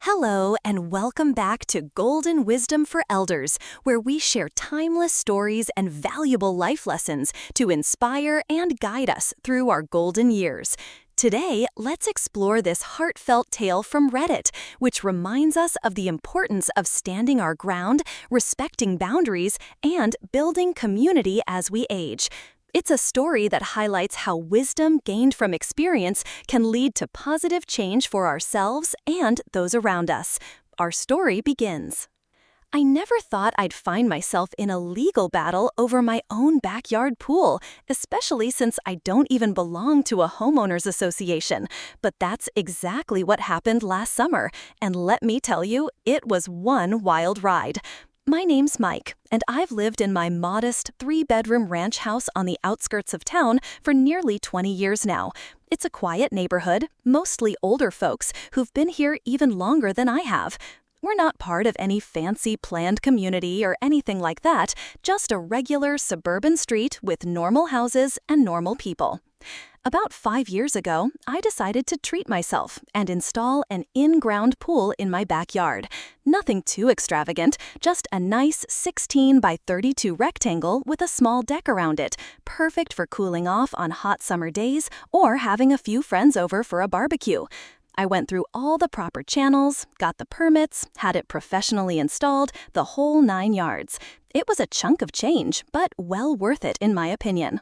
Hello, and welcome back to Golden Wisdom for Elders, where we share timeless stories and valuable life lessons to inspire and guide us through our golden years. Today, let's explore this heartfelt tale from Reddit, which reminds us of the importance of standing our ground, respecting boundaries, and building community as we age. It's a story that highlights how wisdom gained from experience can lead to positive change for ourselves and those around us. Our story begins. I never thought I'd find myself in a legal battle over my own backyard pool, especially since I don't even belong to a homeowners association. But that's exactly what happened last summer, and let me tell you, it was one wild ride. My name's Mike, and I've lived in my modest 3-bedroom ranch house on the outskirts of town for nearly 20 years now. It's a quiet neighborhood, mostly older folks who've been here even longer than I have. We're not part of any fancy planned community or anything like that, just a regular suburban street with normal houses and normal people. About 5 years ago, I decided to treat myself and install an in-ground pool in my backyard. Nothing too extravagant, just a nice 16 by 32 rectangle with a small deck around it, perfect for cooling off on hot summer days or having a few friends over for a barbecue. I went through all the proper channels, got the permits, had it professionally installed, the whole 9 yards. It was a chunk of change, but well worth it in my opinion.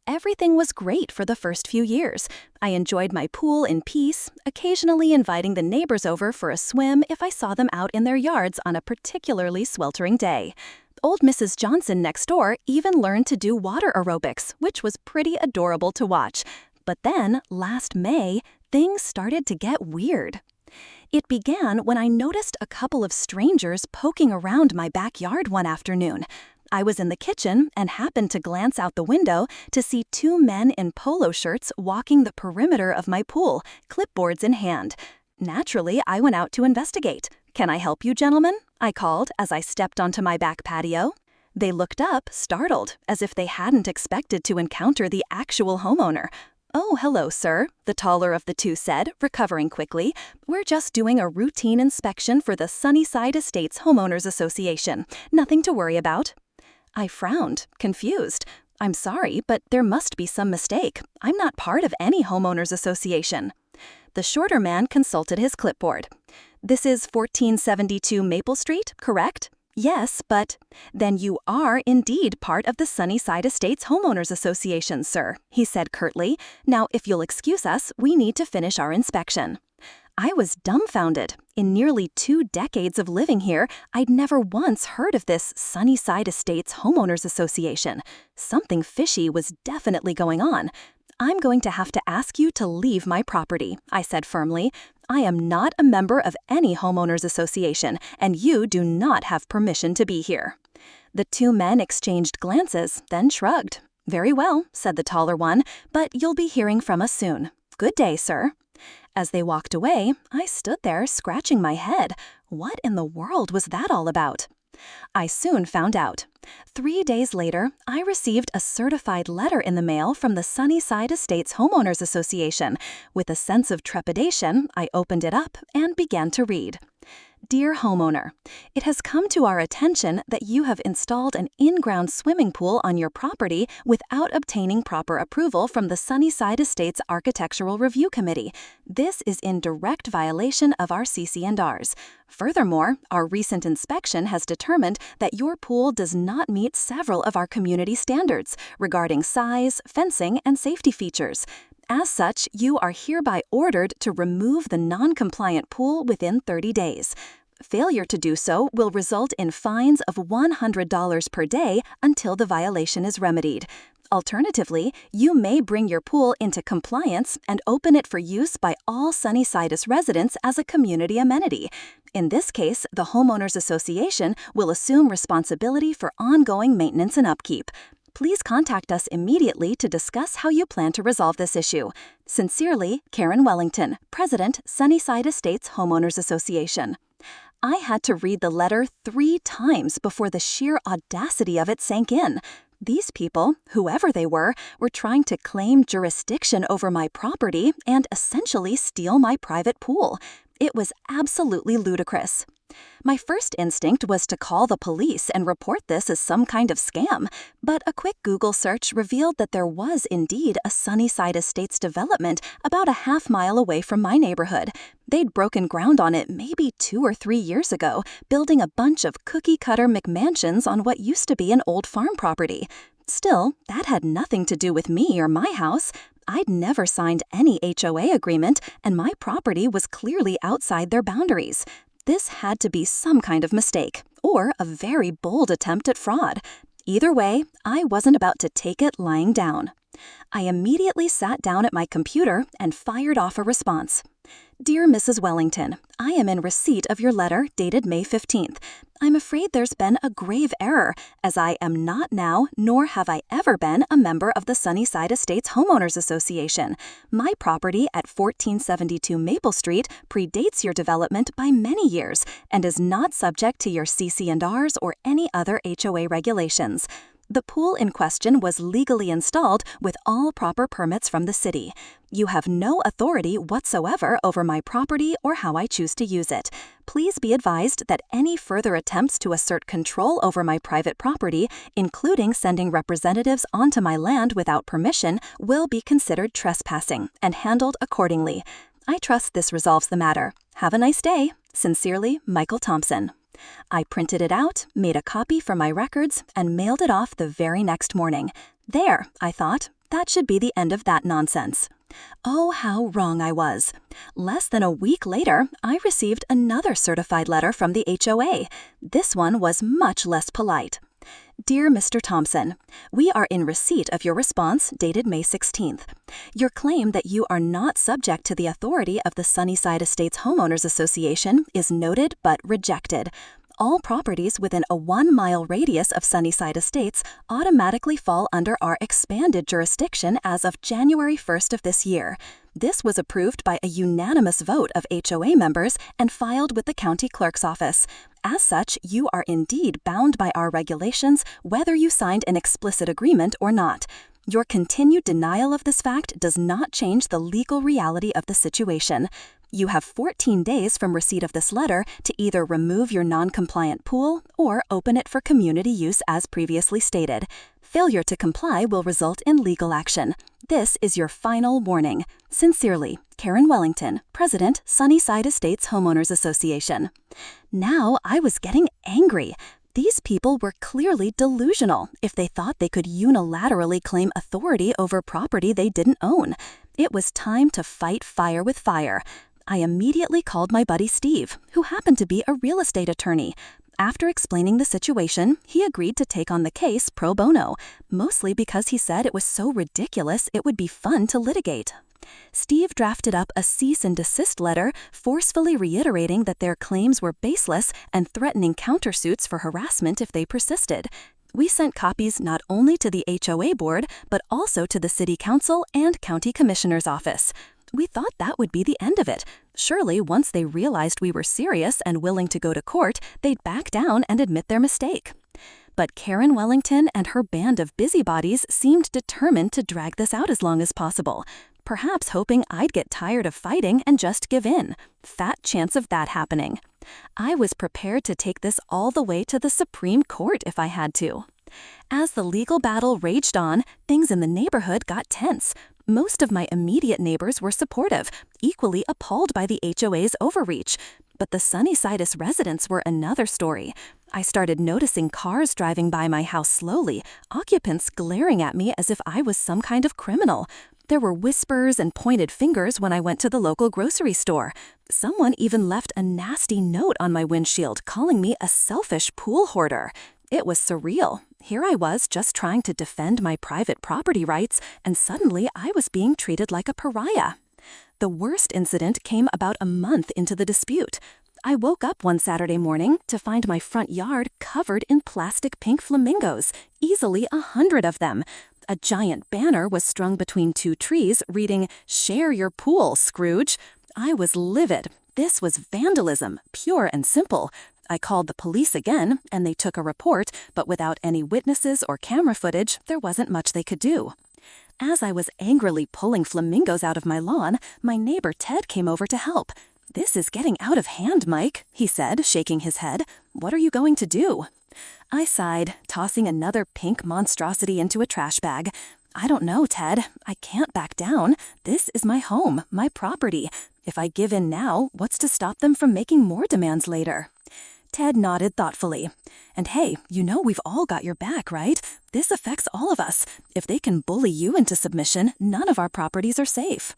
Everything was great for the first few years. I enjoyed my pool in peace, occasionally inviting the neighbors over for a swim if I saw them out in their yards on a particularly sweltering day. Old Mrs. Johnson next door even learned to do water aerobics, which was pretty adorable to watch. But then, last May, things started to get weird. It began when I noticed a couple of strangers poking around my backyard one afternoon. I was in the kitchen and happened to glance out the window to see 2 men in polo shirts walking the perimeter of my pool, clipboards in hand. Naturally, I went out to investigate. "Can I help you, gentlemen?" I called as I stepped onto my back patio. They looked up, startled, as if they hadn't expected to encounter the actual homeowner. "Oh, hello, sir," the taller of the 2 said, recovering quickly. "We're just doing a routine inspection for the Sunnyside Estates Homeowners Association. Nothing to worry about." I frowned, confused. "I'm sorry, but there must be some mistake. I'm not part of any homeowners association." The shorter man consulted his clipboard. "This is 1472 Maple Street, correct?" "Yes, but—" "Then you are indeed part of the Sunnyside Estates Homeowners Association, sir," he said curtly. "Now, if you'll excuse us, we need to finish our inspection." I was dumbfounded. In nearly 2 decades of living here, I'd never once heard of this Sunnyside Estates Homeowners Association. Something fishy was definitely going on. "I'm going to have to ask you to leave my property," I said firmly. "I am not a member of any homeowners association, and you do not have permission to be here." The 2 men exchanged glances, then shrugged. "Very well," said the taller one, "but you'll be hearing from us soon. Good day, sir." As they walked away, I stood there scratching my head. What in the world was that all about? I soon found out. 3 days later, I received a certified letter in the mail from the Sunnyside Estates Homeowners Association. With a sense of trepidation, I opened it up and began to read. "Dear homeowner, it has come to our attention that you have installed an in-ground swimming pool on your property without obtaining proper approval from the Sunnyside Estates Architectural Review Committee. This is in direct violation of our CC&Rs. Furthermore, our recent inspection has determined that your pool does not meet several of our community standards regarding size, fencing, and safety features. As such, you are hereby ordered to remove the non-compliant pool within 30 days. Failure to do so will result in fines of $100 per day until the violation is remedied. Alternatively, you may bring your pool into compliance and open it for use by all Sunnyside residents as a community amenity. In this case, the Homeowners Association will assume responsibility for ongoing maintenance and upkeep. Please contact us immediately to discuss how you plan to resolve this issue. Sincerely, Karen Wellington, President, Sunnyside Estates Homeowners Association." I had to read the letter 3 times before the sheer audacity of it sank in. These people, whoever they were trying to claim jurisdiction over my property and essentially steal my private pool. It was absolutely ludicrous. My first instinct was to call the police and report this as some kind of scam, but a quick Google search revealed that there was indeed a Sunnyside Estates development about a half-mile away from my neighborhood. They'd broken ground on it maybe 2 or 3 years ago, building a bunch of cookie-cutter McMansions on what used to be an old farm property. Still, that had nothing to do with me or my house. I'd never signed any HOA agreement, and my property was clearly outside their boundaries. This had to be some kind of mistake, or a very bold attempt at fraud. Either way, I wasn't about to take it lying down. I immediately sat down at my computer and fired off a response. Dear Mrs. Wellington, I am in receipt of your letter dated May 15th. I'm afraid there's been a grave error, as I am not now, nor have I ever been, a member of the Sunnyside Estates Homeowners Association. My property at 1472 Maple Street predates your development by many years and is not subject to your CC&Rs or any other HOA regulations. The pool in question was legally installed with all proper permits from the city. You have no authority whatsoever over my property or how I choose to use it. Please be advised that any further attempts to assert control over my private property, including sending representatives onto my land without permission, will be considered trespassing and handled accordingly. I trust this resolves the matter. Have a nice day. Sincerely, Michael Thompson. I printed it out, made a copy for my records, and mailed it off the very next morning. There, I thought, that should be the end of that nonsense. Oh, how wrong I was. Less than a week later, I received another certified letter from the HOA. This one was much less polite. Dear Mr. Thompson, we are in receipt of your response dated May 16th. Your claim that you are not subject to the authority of the Sunnyside Estates Homeowners Association is noted but rejected. All properties within a 1-mile radius of Sunnyside Estates automatically fall under our expanded jurisdiction as of January 1st of this year. This was approved by a unanimous vote of HOA members and filed with the county clerk's office. As such, you are indeed bound by our regulations whether you signed an explicit agreement or not. Your continued denial of this fact does not change the legal reality of the situation. You have 14 days from receipt of this letter to either remove your non-compliant pool or open it for community use as previously stated. Failure to comply will result in legal action. This is your final warning. Sincerely, Karen Wellington, President, Sunnyside Estates Homeowners Association. Now I was getting angry. These people were clearly delusional if they thought they could unilaterally claim authority over property they didn't own. It was time to fight fire with fire. I immediately called my buddy Steve, who happened to be a real estate attorney. After explaining the situation, he agreed to take on the case pro bono, mostly because he said it was so ridiculous it would be fun to litigate. Steve drafted up a cease and desist letter forcefully reiterating that their claims were baseless and threatening countersuits for harassment if they persisted. We sent copies not only to the HOA board, but also to the city council and county commissioner's office. We thought that would be the end of it. Surely, once they realized we were serious and willing to go to court, they'd back down and admit their mistake. But Karen Wellington and her band of busybodies seemed determined to drag this out as long as possible, perhaps hoping I'd get tired of fighting and just give in. Fat chance of that happening. I was prepared to take this all the way to the Supreme Court if I had to. As the legal battle raged on, things in the neighborhood got tense. Most of my immediate neighbors were supportive, equally appalled by the HOA's overreach. But the Sunnyside residents were another story. I started noticing cars driving by my house slowly, occupants glaring at me as if I was some kind of criminal. There were whispers and pointed fingers when I went to the local grocery store. Someone even left a nasty note on my windshield calling me a selfish pool hoarder. It was surreal. Here I was just trying to defend my private property rights, and suddenly I was being treated like a pariah. The worst incident came about a month into the dispute. I woke up one Saturday morning to find my front yard covered in plastic pink flamingos, easily 100 of them. A giant banner was strung between 2 trees reading, "Share your pool, Scrooge." I was livid. This was vandalism, pure and simple. I called the police again, and they took a report, but without any witnesses or camera footage, there wasn't much they could do. As I was angrily pulling flamingos out of my lawn, my neighbor Ted came over to help. "This is getting out of hand, Mike," he said, shaking his head. "What are you going to do?" I sighed, tossing another pink monstrosity into a trash bag. "I don't know, Ted. I can't back down. This is my home, my property. If I give in now, what's to stop them from making more demands later?" Ted nodded thoughtfully. "And hey, you know we've all got your back, right? This affects all of us. If they can bully you into submission, none of our properties are safe."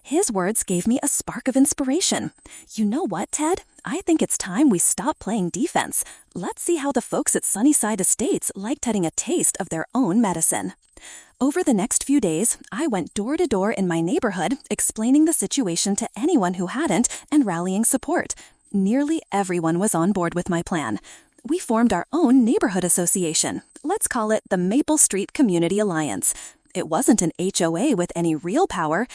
His words gave me a spark of inspiration. "You know what, Ted? I think it's time we stop playing defense. Let's see how the folks at Sunnyside Estates liked getting a taste of their own medicine." Over the next few days, I went door to door in my neighborhood, explaining the situation to anyone who hadn't and rallying support. Nearly everyone was on board with my plan. We formed our own neighborhood association. Let's call it the Maple Street Community Alliance. It wasn't an HOA with any real power.